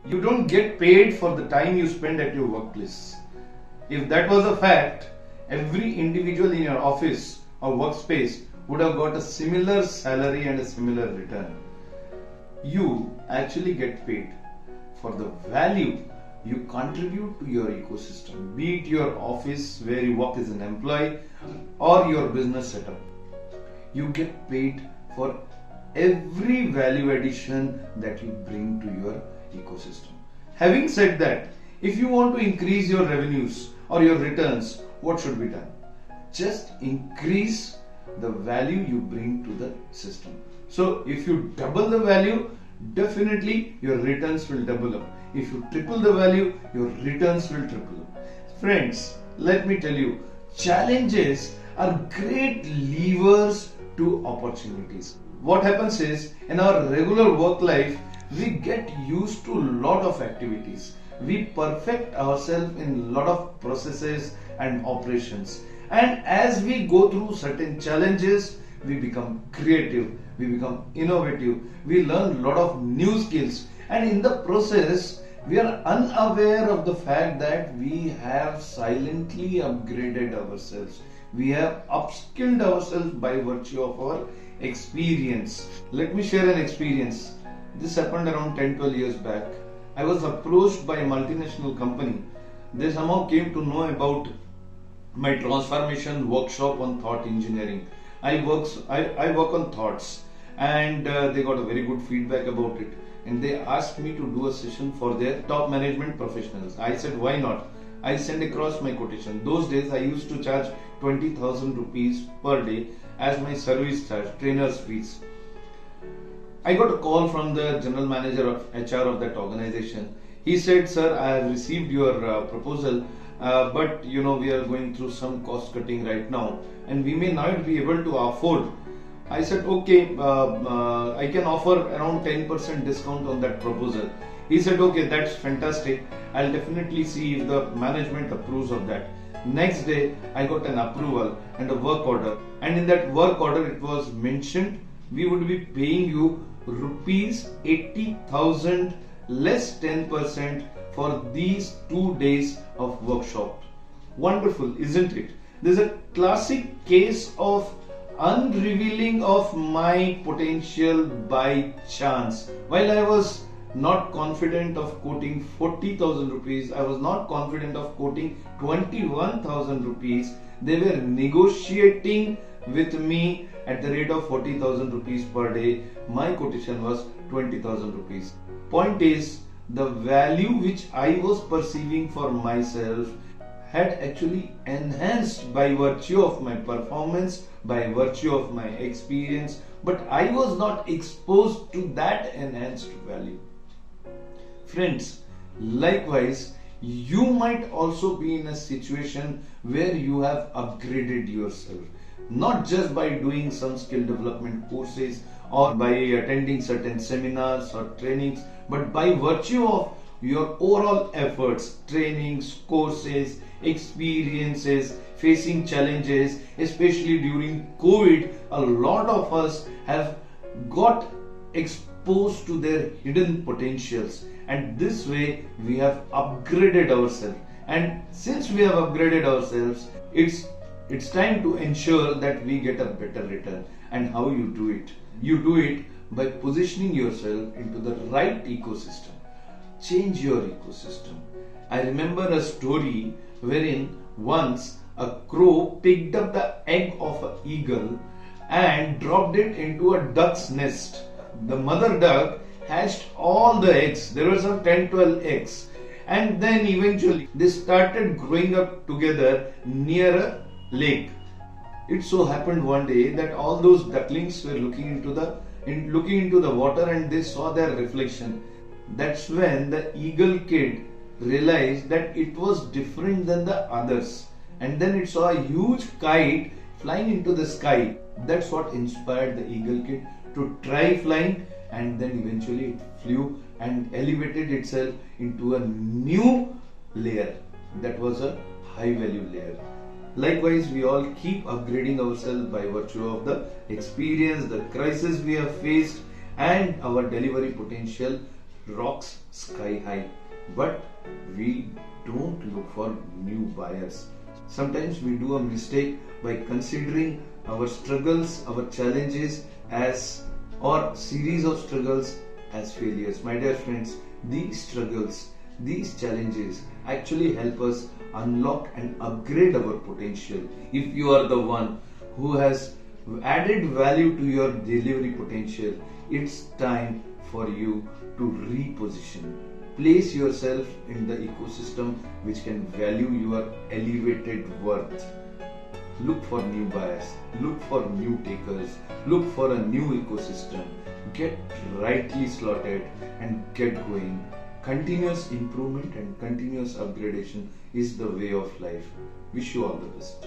You don't get paid for the time you spend at your workplace. If that was a fact, every individual in your office or workspace would have got a similar salary and a similar return. You actually get paid for the value you contribute to your ecosystem, be it your office where you work as an employee or your business setup. You get paid for every value addition that you bring to your ecosystem. Having said that, if you want to increase your revenues or your returns, what should be done? Just increase the value you bring to the system. So if you double the value, definitely your returns will double up. If you triple the value, your returns will triple up. Friends, let me tell you, challenges are great levers to opportunities. What happens is, in our regular work life, we get used to a lot of activities. We perfect ourselves in a lot of processes and operations. And as we go through certain challenges, we become creative, we become innovative, we learn a lot of new skills. And in the process, we are unaware of the fact that we have silently upgraded ourselves. We have upskilled ourselves by virtue of our experience. Let me share an experience. This happened around 10-12 years back. I was approached by a multinational company. They somehow came to know about my transformation workshop on thought engineering. I work on thoughts, and they got a very good feedback about it. And they asked me to do a session for their top management professionals. I said, why not? I sent across my quotation. Those days I used to charge 20,000 rupees per day as my service charge, trainer's fees. I got a call from the general manager of HR of that organization. He said, sir, I have received your proposal, but we are going through some cost cutting right now and we may not be able to afford. I said, okay, I can offer around 10% discount on that proposal. He said, okay, that's fantastic. I'll definitely see if the management approves of that. Next day, I got an approval and a work order. And in that work order, it was mentioned we would be paying you rupees 80,000 less 10% for these 2 days of workshop. Wonderful, isn't it? There's a classic case of unrevealing of my potential by chance. While I was not confident of quoting 40,000 rupees, I was not confident of quoting 21,000 rupees. They were negotiating with me at the rate of 40,000 rupees per day. My quotation was 20,000 rupees. Point is, the value which I was perceiving for myself had actually enhanced by virtue of my performance, by virtue of my experience, but I was not exposed to that enhanced value. Friends, likewise, you might also be in a situation where you have upgraded yourself, not just by doing some skill development courses or by attending certain seminars or trainings, but by virtue of your overall efforts, trainings, courses, experiences, facing challenges, especially during COVID. A lot of us have got exposed to their hidden potentials, and this way we have upgraded ourselves. And since we have upgraded ourselves, it's time to ensure that we get a better return. And how you do it? You do it by positioning yourself into the right ecosystem. Change your ecosystem. I remember a story wherein once a crow picked up the egg of an eagle and dropped it into a duck's nest. The mother duck hatched all the eggs. There were some 10-12 eggs. And then eventually they started growing up together near a lake. It so happened one day that all those ducklings were looking into the water and they saw their reflection. That's when the eagle kid realized that it was different than the others. And then it saw a huge kite flying into the sky. That's what inspired the eagle kid to try flying, and then eventually it flew and elevated itself into a new layer. That was a high value layer. Likewise, we all keep upgrading ourselves by virtue of the experience, the crisis we have faced, and our delivery potential rocks sky high, but we don't look for new buyers. Sometimes we do a mistake by considering our struggles, our challenges as or series of struggles as failures. My dear friends, these struggles, these challenges actually help us unlock and upgrade our potential. If you are the one who has added value to your delivery potential, it's time for you to reposition. Place yourself in the ecosystem which can value your elevated worth. Look for new buyers, look for new takers, look for a new ecosystem. Get rightly slotted and get going. Continuous improvement and continuous upgradation is the way of life. Wish you all the best.